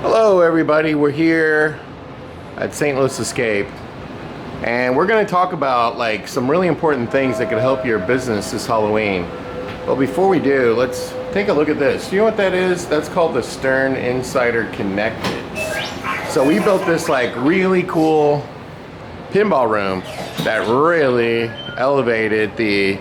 Hello everybody, we're here at St. Louis Escape and we're going to talk about like some really important things that could help your business this Halloween. But before we do, let's take a look at this. Do you know what that is? That's called the Stern Insider Connected. So we built this like really cool pinball room that really elevated the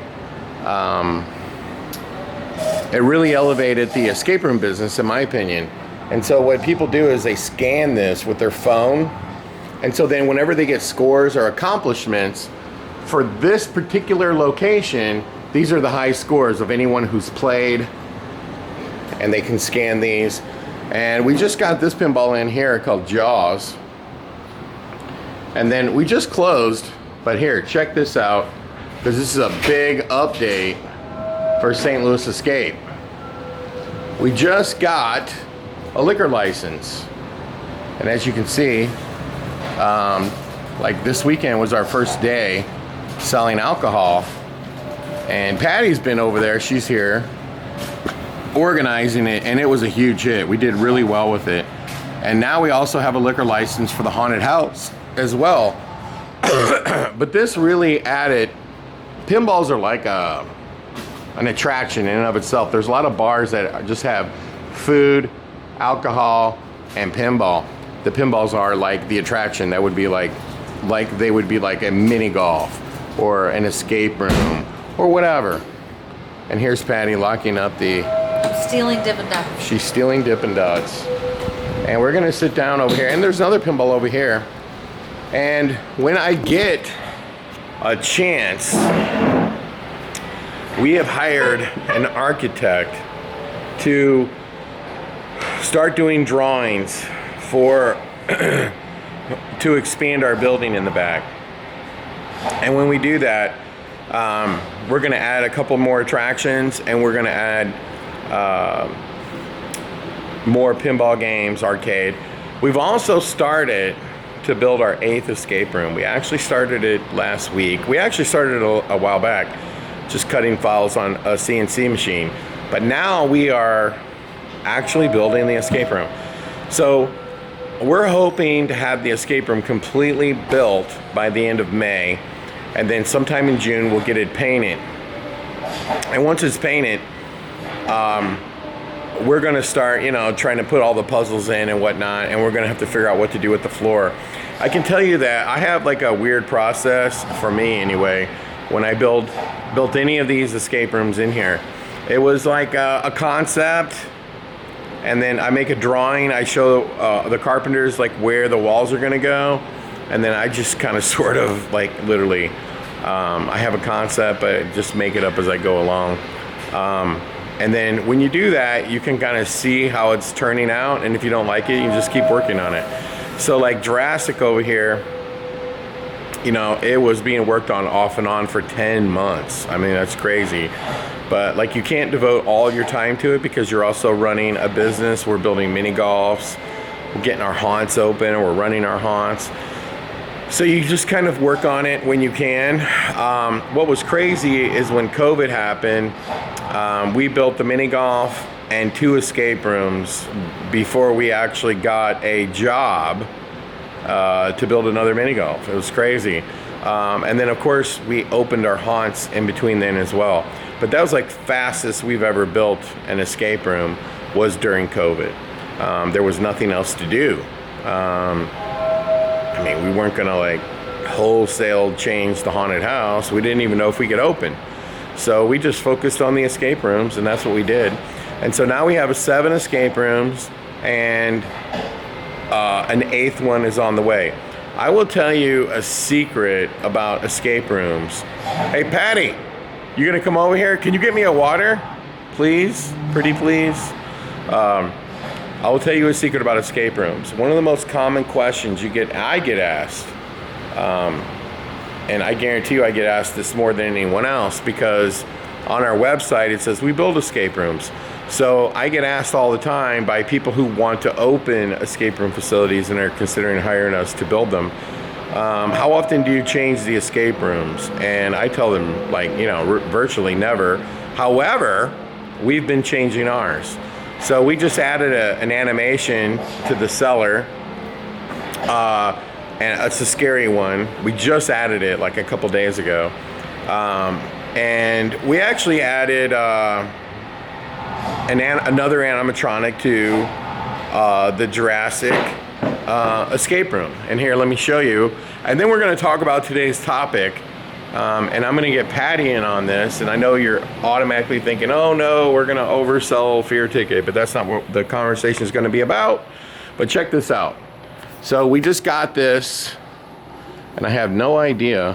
escape room business, in my opinion. And so what people do is they scan this with their phone, and so then whenever they get scores or accomplishments for this particular location, these are the high scores of anyone who's played, and they can scan these. And we just got this pinball in here called Jaws, and then we just closed, but here, check this out, because this is a big update for St. Louis Escape. We just got a liquor license, and as you can see, like this weekend was our first day selling alcohol, and Patty's been over there, she's here organizing it, and it was a huge hit. We did really well with it, and now we also have a liquor license for the haunted house as well. But this really added, pinballs are like an attraction in and of itself. There's a lot of bars that just have food, alcohol, and pinball. The pinballs are like the attraction. That would be like they would be like a mini golf or an escape room or whatever. And here's Patty locking up the... Stealing Dippin' Dots. She's stealing Dippin' Dots. And we're gonna sit down over here, and there's another pinball over here. And when I get a chance, we have hired an architect to start doing drawings for to expand our building in the back. And when we do that, we're going to add a couple more attractions, and we're going to add more pinball games, arcade. We've also started to build our 8th escape room. We actually started it last week. We actually started it a while back, just cutting files on a CNC machine. But now we are actually building the escape room. So we're hoping to have the escape room completely built by the end of May, and then sometime in June we'll get it painted. And once it's painted, we're gonna start, trying to put all the puzzles in and whatnot, and we're gonna have to figure out what to do with the floor. I can tell you that I have like a weird process, for me anyway, when I built any of these escape rooms in here. It was like a concept, and then I make a drawing. I show the carpenters like where the walls are gonna go, and then I just kind of sort of like literally, I have a concept, but just make it up as I go along. And then when you do that, you can kind of see how it's turning out, and if you don't like it, you just keep working on it. So like Jurassic over here, it was being worked on off and on for 10 months. I mean, that's crazy. But like, you can't devote all of your time to it because you're also running a business. We're building mini golfs, we're getting our haunts open, and we're running our haunts. So you just kind of work on it when you can. What was crazy is when COVID happened, we built the mini golf and 2 escape rooms before we actually got a job to build another mini golf. It was crazy. And then of course we opened our haunts in between then as well. But that was like fastest we've ever built an escape room was during COVID. There was nothing else to do. I mean, we weren't gonna like wholesale change the haunted house. We didn't even know if we could open. So we just focused on the escape rooms, and that's what we did. And so now we have 7 escape rooms, and an 8th one is on the way. I will tell you a secret about escape rooms. Hey, Patty, you gonna come over here? Can you get me a water? Please, pretty please. I will tell you a secret about escape rooms. One of the most common questions I get asked, and I guarantee you I get asked this more than anyone else, because on our website it says we build escape rooms. So I get asked all the time by people who want to open escape room facilities and are considering hiring us to build them. How often do you change the escape rooms? And I tell them, like, virtually never. However, we've been changing ours. So we just added an animation to the cellar, and it's a scary one. We just added it like a couple days ago, and we actually added another animatronic to the Jurassic escape room. And here, let me show you. And then we're going to talk about today's topic. And I'm going to get Patty in on this. And I know you're automatically thinking, oh no, we're going to oversell Fear Ticket. But that's not what the conversation is going to be about. But check this out. So we just got this. And I have no idea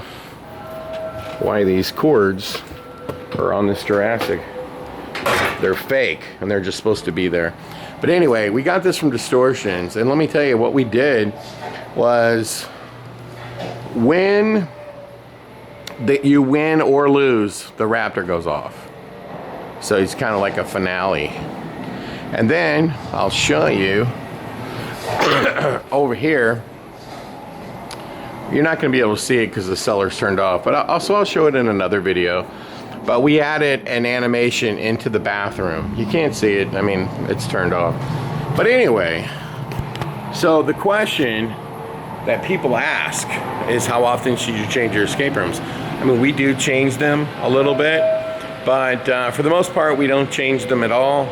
why these cords are on this Jurassic. They're fake. And they're just supposed to be there. But anyway, we got this from Distortions. And let me tell you, what we did was when you win or lose, the Raptor goes off. So it's kind of like a finale. And then I'll show you over here. You're not going to be able to see it because the cellar's turned off, but I'll show it in another video. But we added an animation into the bathroom. You can't see it. I mean, it's turned off. But anyway, so the question that people ask is, how often should you change your escape rooms? I mean, we do change them a little bit, but for the most part, we don't change them at all.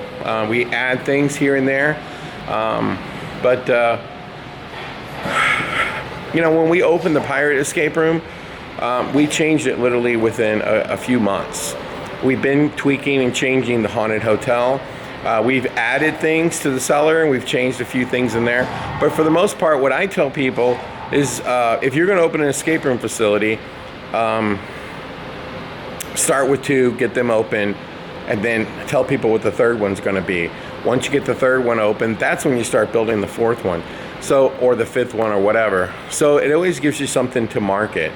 We add things here and there. You know, when we opened the Pirate escape room, we changed it literally within a few months. We've been tweaking and changing the Haunted Hotel. We've added things to the cellar, and we've changed a few things in there. But for the most part, what I tell people is, if you're going to open an escape room facility, start with 2, get them open, and then tell people what the third one's going to be. Once you get the third one open, that's when you start building the fourth one, or the fifth one, or whatever. So it always gives you something to market.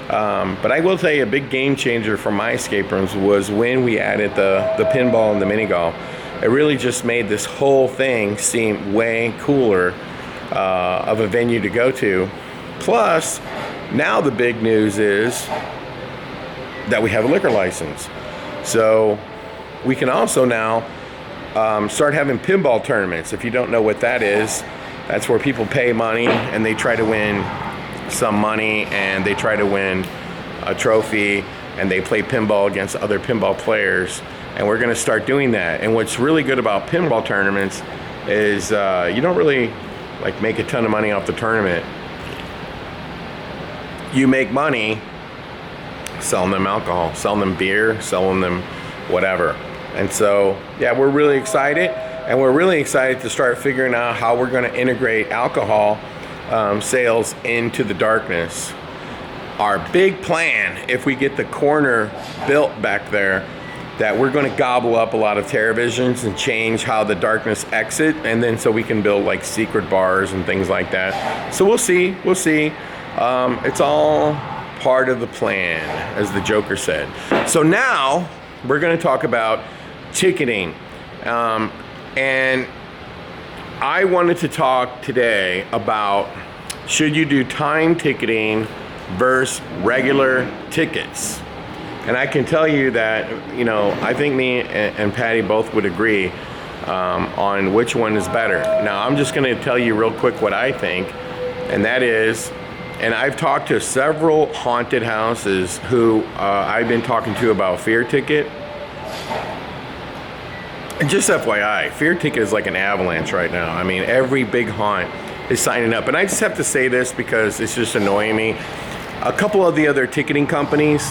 But I will tell you, a big game changer for my escape rooms was when we added the pinball and the mini golf. It really just made this whole thing seem way cooler of a venue to go to. Plus, now the big news is that we have a liquor license. So we can also now start having pinball tournaments. If you don't know what that is, that's where people pay money and they try to win some money, and they try to win a trophy, and they play pinball against other pinball players. And we're going to start doing that. And what's really good about pinball tournaments is you don't really like make a ton of money off the tournament. You make money selling them alcohol, selling them beer, selling them whatever. And so, yeah, we're really excited. And we're really excited to start figuring out how we're going to integrate alcohol sales into the darkness. Our big plan, if we get the corner built back there, that we're going to gobble up a lot of TerraVisions and change how the darkness exit, and then so we can build like secret bars and things like that. So we'll see. It's all part of the plan, as the Joker said. So now we're going to talk about ticketing, and I wanted to talk today about, should you do time ticketing versus regular tickets? And I can tell you that, you know, I think me and Patty both would agree on which one is better. Now, I'm just going to tell you real quick what I think, and that is, and I've talked to several haunted houses who I've been talking to about Fear Ticket. And just FYI, Fear Ticket is like an avalanche right now. I mean, every big haunt is signing up. And I just have to say this because it's just annoying me. A couple of the other ticketing companies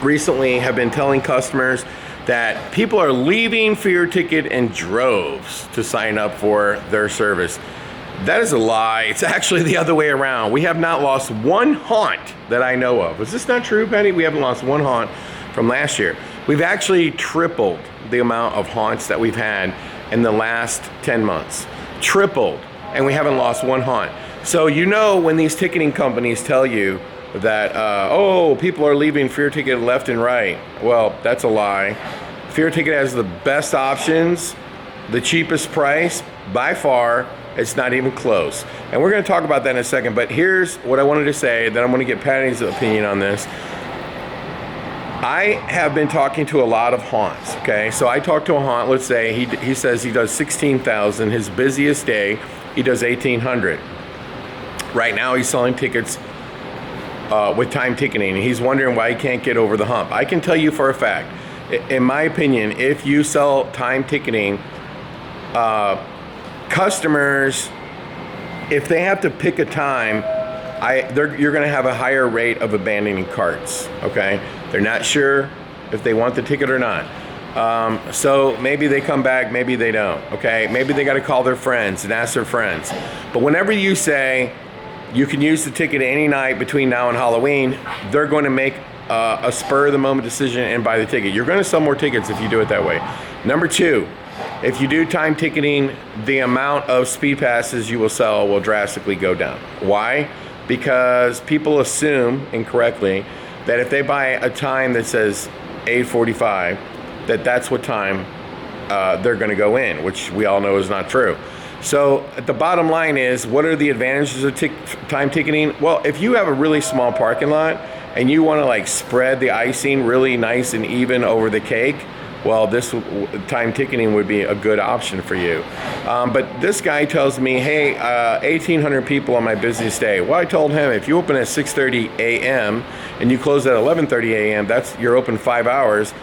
recently have been telling customers that people are leaving Fear Ticket in droves to sign up for their service. That is a lie. It's actually the other way around. We have not lost one haunt that I know of. Is this not true, Penny? We haven't lost one haunt from last year. We've actually tripled the amount of haunts that we've had in the last 10 months. Tripled. And we haven't lost one haunt. So you know, when these ticketing companies tell you that, oh, people are leaving Fear Ticket left and right. Well, that's a lie. Fear Ticket has the best options, the cheapest price, by far. It's not even close. And we're going to talk about that in a second. But here's what I wanted to say, then I'm going to get Patty's opinion on this. I have been talking to a lot of haunts, okay? So I talked to a haunt, let's say, he says he does 16,000. His busiest day, he does 1,800. Right now he's selling tickets with time ticketing. He's wondering why he can't get over the hump. I can tell you for a fact, in my opinion, if you sell time ticketing, customers, if they have to pick a time, you're going to have a higher rate of abandoning carts, okay? They're not sure if they want the ticket or not. So maybe they come back, maybe they don't, okay? Maybe they got to call their friends and ask their friends. But whenever you say you can use the ticket any night between now and Halloween, they're going to make a spur-of-the-moment decision and buy the ticket. You're going to sell more tickets if you do it that way. Number two, if you do time ticketing, the amount of speed passes you will sell will drastically go down. Why? Because people assume incorrectly that if they buy a time that says 8:45, that's what time they're going to go in, which we all know is not true. So the bottom line is, what are the advantages of time ticketing? Well, if you have a really small parking lot and you want to like spread the icing really nice and even over the cake, well, this time ticketing would be a good option for you. But this guy tells me, hey, 1,800 people on my busiest day. Well, I told him, if you open at 6:30 a.m. and you close at 11:30 a.m., you're open 5 hours.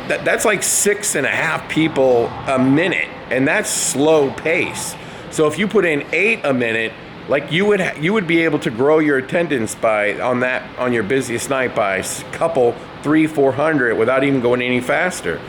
That's like 6.5 people a minute, and that's slow pace. So if you put in 8 a minute, like you would be able to grow your attendance on your busiest night by a couple 300-400 without even going any faster.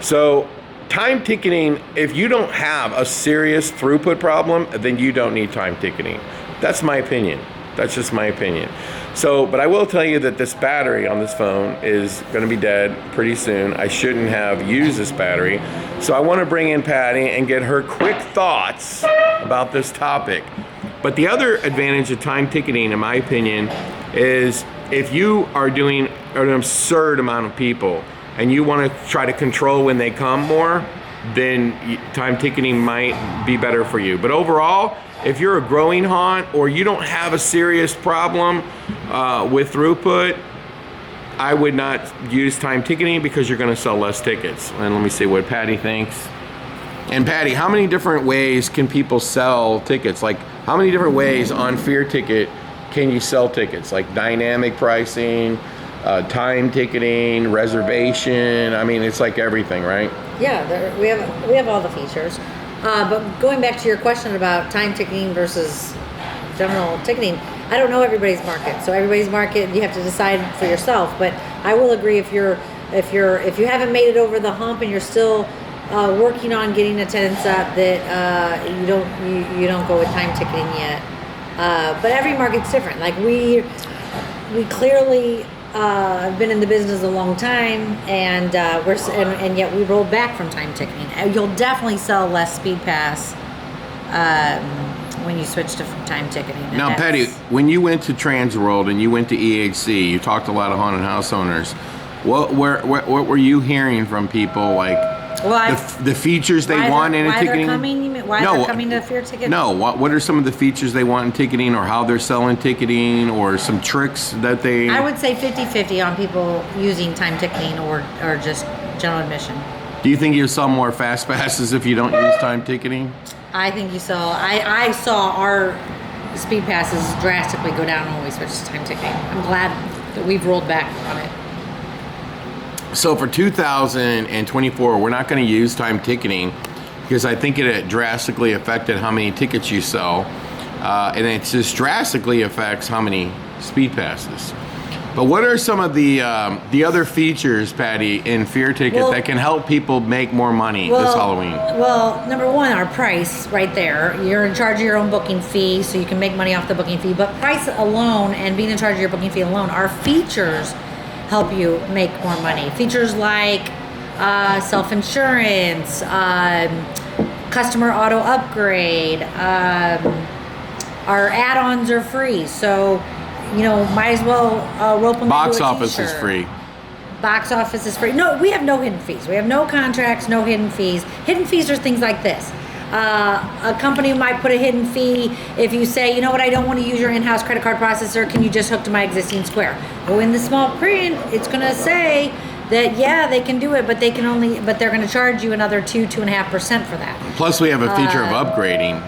So time ticketing, if you don't have a serious throughput problem, then you don't need time ticketing. That's my opinion. That's just my opinion. So, but I will tell you that this battery on this phone is going to be dead pretty soon. I shouldn't have used this battery. So I want to bring in Patty and get her quick thoughts about this topic. But the other advantage of time ticketing, in my opinion, is if you are doing an absurd amount of people and you want to try to control when they come more, then time ticketing might be better for you. But overall, if you're a growing haunt or you don't have a serious problem with throughput, I would not use time ticketing because you're going to sell less tickets. And let me see what Patty thinks. And Patty, how many different ways can people sell tickets? Like, how many different ways on Fear Ticket can you sell tickets? Like dynamic pricing, time ticketing, reservation. I mean, it's like everything, right? Yeah, we have all the features. But going back to your question about time ticketing versus general ticketing, I don't know everybody's market. So everybody's market, you have to decide for yourself. But I will agree, if you haven't made it over the hump and you're still working on getting attendance up, that you don't go with time ticketing yet. But every market's different. Like we clearly have been in the business a long time, and and yet we rolled back from time ticketing. You'll definitely sell less speed pass when you switch to time ticketing. Now, Patty, when you went to Transworld and you went to EHC, you talked to a lot of haunted house owners. What were you hearing from people, like the features they want in a ticketing? They're coming to Fear Ticket? No, what are some of the features they want in ticketing, or how they're selling ticketing, or some tricks that they... I would say 50-50 on people using time ticketing or just general admission. Do you think you'll sell more fast passes if you don't use time ticketing? I think you saw... I saw our speed passes drastically go down when we switched to time ticketing. I'm glad that we've rolled back on it. So for 2024, we're not going to use time ticketing because I think it drastically affected how many tickets you sell, and it just drastically affects how many speed passes. But what are some of the other features, Patty, in Fear Ticket that can help people make more money this Halloween? Well, number one, our price right there. You're in charge of your own booking fee, so you can make money off the booking fee. But price alone and being in charge of your booking fee alone, our features help you make more money. Features like self-insurance, customer auto upgrade, our add-ons are free. So, might as well rope them Box into a office t-shirt. is free. Box office is free. No, we have no hidden fees. We have no contracts, no hidden fees. Hidden fees are things like this. A company might put a hidden fee if you say, you know what, I don't want to use your in-house credit card processor. Can you just hook to my existing Square? Well, in the small print, it's going to say that yeah, they can do it, but they're going to charge you another 2.5% for that. Plus, we have a feature of upgrading.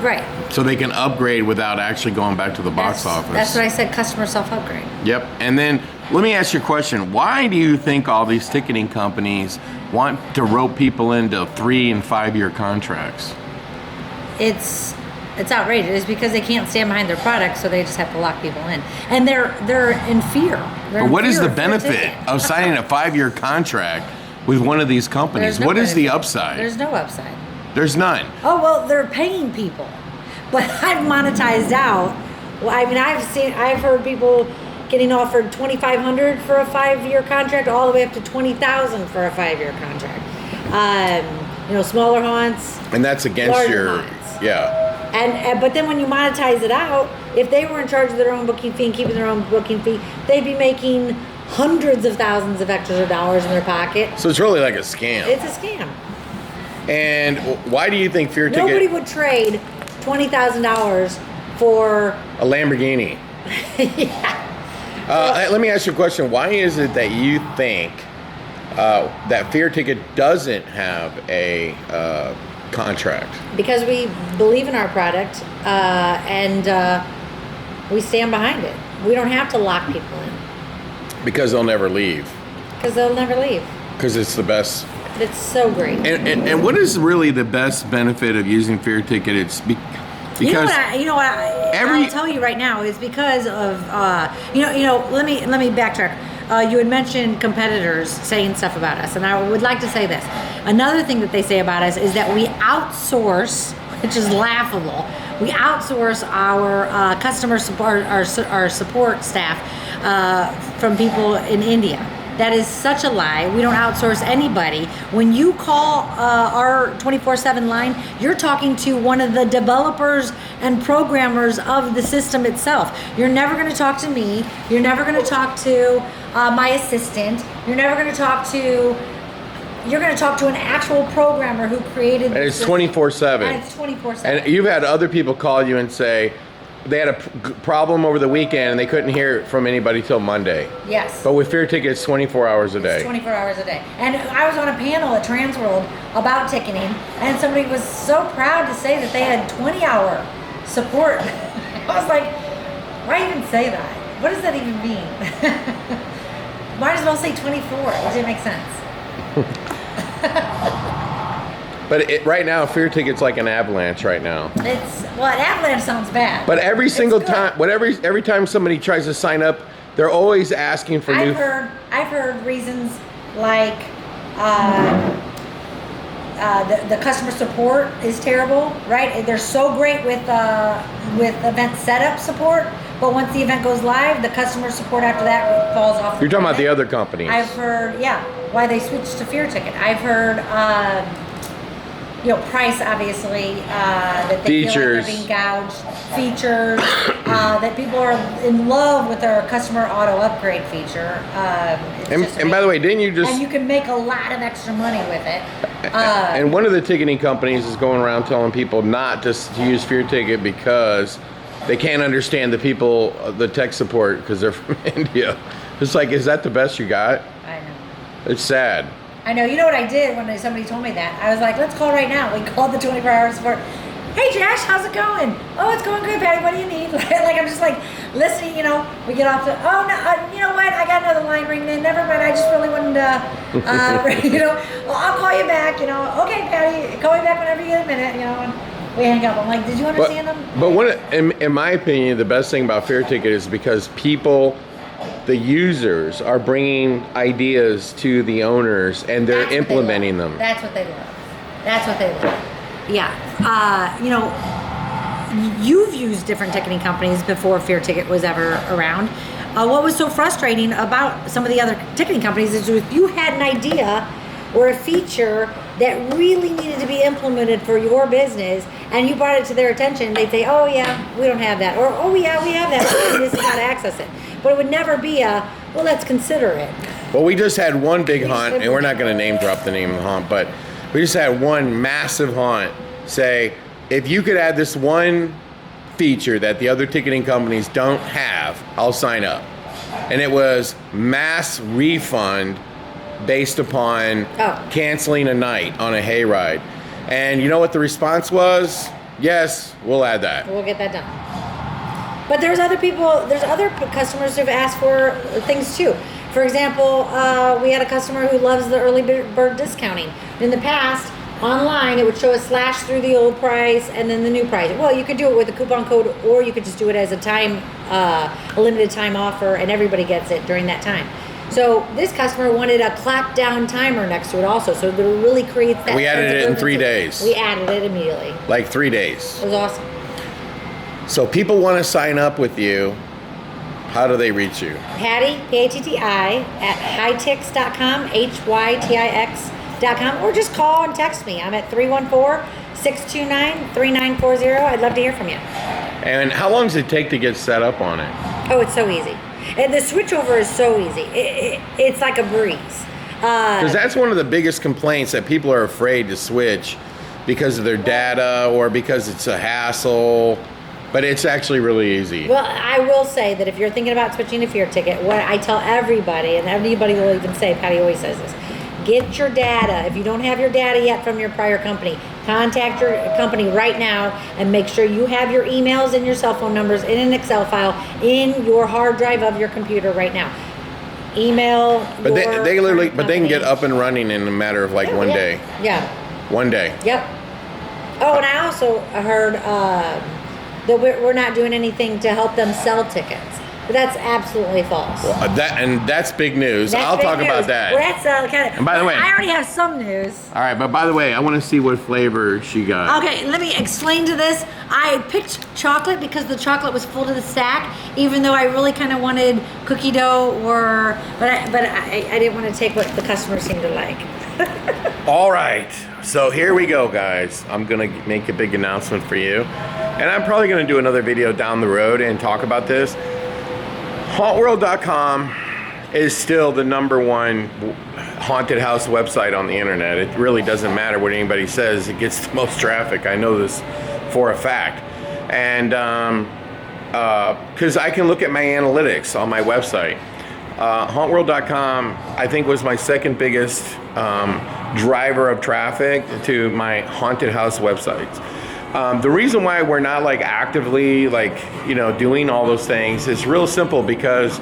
Right. So they can upgrade without actually going back to the box office. That's what I said, customer self-upgrade. Yep. And then let me ask you a question. Why do you think all these ticketing companies want to rope people into 3 and 5 year contracts? It's outrageous. It's because they can't stand behind their product, so they just have to lock people in. And they're in fear. But what is the benefit of signing a 5-year contract with one of these companies? What is the upside? There's no upside. There's none. Oh, well, they're paying people. But I've monetized out. Well, I mean, I've heard people getting offered $2,500 for a 5-year contract, all the way up to $20,000 for a 5-year contract. Smaller haunts. And that's against your, haunts. Yeah. But then when you monetize it out, if they were in charge of their own booking fee and keeping their own booking fee, they'd be making hundreds of thousands of extra dollars in their pocket. So it's really like a scam. It's a scam. And why do you think Fear Ticket... Nobody would trade $20,000 for... a Lamborghini. Yeah. Let me ask you a question. Why is it that you think that Fear Ticket doesn't have a contract? Because we believe in our product and we stand behind it. We don't have to lock people in. Because they'll never leave. Because they'll never leave. Because it's the best. It's so great. And what is really the best benefit of using Fear Ticket? It's because I'll tell you right now is because of let me backtrack. You had mentioned competitors saying stuff about us, and I would like to say this. Another thing that they say about us is that we outsource, which is laughable. We outsource our customer support, our support staff from people in India. That is such a lie. We don't outsource anybody. When you call our 24/7 line, you're talking to one of the developers and programmers of the system itself. You're never going to talk to me. You're never going to talk to my assistant. You're never going to talk to... You're going to talk to an actual programmer who created... And it's 24/7. And it's 24/7. And you've had other people call you and say they had a problem over the weekend and they couldn't hear from anybody till Monday. Yes. But with Fear Ticket, it's 24 hours a day. It's 24 hours a day. And I was on a panel at Transworld about ticketing, and somebody was so proud to say that they had 20-hour support. I was like, why even say that? What does that even mean? Might as well say 24. It didn't make sense. But right now, Fear Ticket's like an avalanche right now. An avalanche sounds bad. But every single time, every time somebody tries to sign up, they're always asking for new... I've heard reasons like the customer support is terrible, right? They're so great with event setup support, but once the event goes live, the customer support after that falls off. You're talking about the other companies. I've heard, why they switched to Fear Ticket. I've heard, price, obviously, that they feel like they're being gouged. Features, that people are in love with our customer auto upgrade feature. And by the way, didn't you just... And you can make a lot of extra money with it. And one of the ticketing companies is going around telling people not to use Fear Ticket because they can't understand the people, the tech support, because they're from India. It's like, is that the best you got? I know. It's sad. I know. You know what I did when somebody told me that? I was like, let's call right now. We called the 24-hour support. Hey, Josh, how's it going? Oh, it's going good, Patty. What do you need? Like, I'm just like listening, we get off the, oh, no, you know what? I got another line ringing in. Never mind. I just really wanted to, well, I'll call you back, Okay, Patty, call me back whenever you get a minute, and we hang up. I'm like, did you understand them? But in my opinion, the best thing about Fear Ticket is because people, the users, are bringing ideas to the owners and they're implementing them. That's what they love. That's what they love. Yeah. You've used different ticketing companies before Fear Ticket was ever around. What was so frustrating about some of the other ticketing companies is if you had an idea or a feature that really needed to be implemented for your business and you brought it to their attention, they'd say, oh yeah, we don't have that. Or, oh yeah, we have that. This is how to access it. But it would never be well, let's consider it. Well, we just had one big haunt, and we're not going to name drop the name of the haunt, but We just had one massive haunt say, if you could add this one feature that the other ticketing companies don't have, I'll sign up. And it was mass refund based upon canceling a night on a hayride. And you know what the response was? Yes, we'll add that. We'll get that done. But there's other people, there's other customers who've asked for things too. For example, we had a customer who loves the early bird discounting. In the past, online, it would show a slash through the old price and then the new price. Well, you could do it with a coupon code, or you could just do it as a limited time offer, and everybody gets it during that time. So this customer wanted a clap down timer next to it also, so it really creates that. We added it in 3 days. We added it immediately. Like 3 days. It was awesome. So people want to sign up with you. How do they reach you? Patty, P-A-T-T-I, at hytix.com, HYTIX.com, or just call and text me. I'm at 314-629-3940. I'd love to hear from you. And how long does it take to get set up on it? Oh, it's so easy. And the switchover is so easy. It's like a breeze. Because that's one of the biggest complaints, that people are afraid to switch because of their data or because it's a hassle. But it's actually really easy. Well, I will say that if you're thinking about switching to Fear Ticket, what I tell everybody, and anybody will even say, Patty always says this, get your data. If you don't have your data yet from your prior company, contact your company right now and make sure you have your emails and your cell phone numbers in an Excel file in your hard drive of your computer right now. Email. But they literally, but they can get up and running in a matter of like one day. Yeah. 1 day. Yep. Oh, and I also heard that we're not doing anything to help them sell tickets. But that's absolutely false. Well, that's big news. I'll talk about that. Well, that's kind of. And by the way, I already have some news. All right, but by the way, I want to see what flavor she got. Okay, let me explain to this. I picked chocolate because the chocolate was full to the stack, even though I really kind of wanted cookie dough but I didn't want to take what the customers seemed to like. All right, so here we go, guys. I'm gonna make a big announcement for you, and I'm probably gonna do another video down the road and talk about this. Hauntworld.com is still the #1 haunted house website on the internet. It really doesn't matter what anybody says. It gets the most traffic. I know this for a fact. And because I can look at my analytics on my website. Hauntworld.com, I think, was my second biggest driver of traffic to my haunted house websites. The reason why we're not like actively doing all those things is real simple, because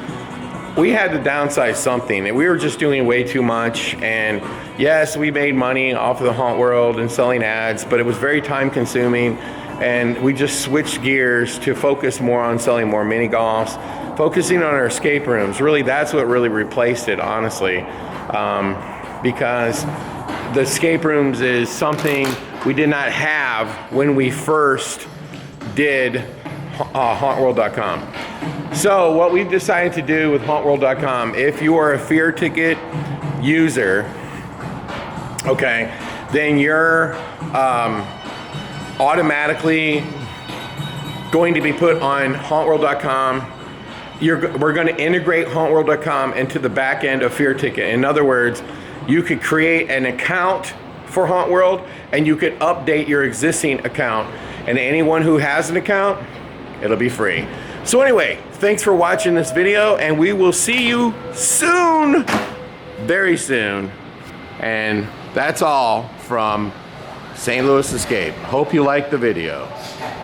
we had to downsize something, and we were just doing way too much. And yes, we made money off of the Hauntworld and selling ads, but it was very time consuming, and we just switched gears to focus more on selling more mini golfs, focusing on our escape rooms. Really, that's what really replaced it, honestly, because the escape rooms is something we did not have when we first did Hauntworld.com. So what we've decided to do with Hauntworld.com, if you are a Fear Ticket user, okay, then you're automatically going to be put on Hauntworld.com. We're going to integrate Hauntworld.com into the back end of Fear Ticket. In other words, you could create an account for Hauntworld, and you could update your existing account. And anyone who has an account, it'll be free. So anyway, thanks for watching this video, and we will see you soon, very soon. And that's all from St. Louis Escape. Hope you liked the video.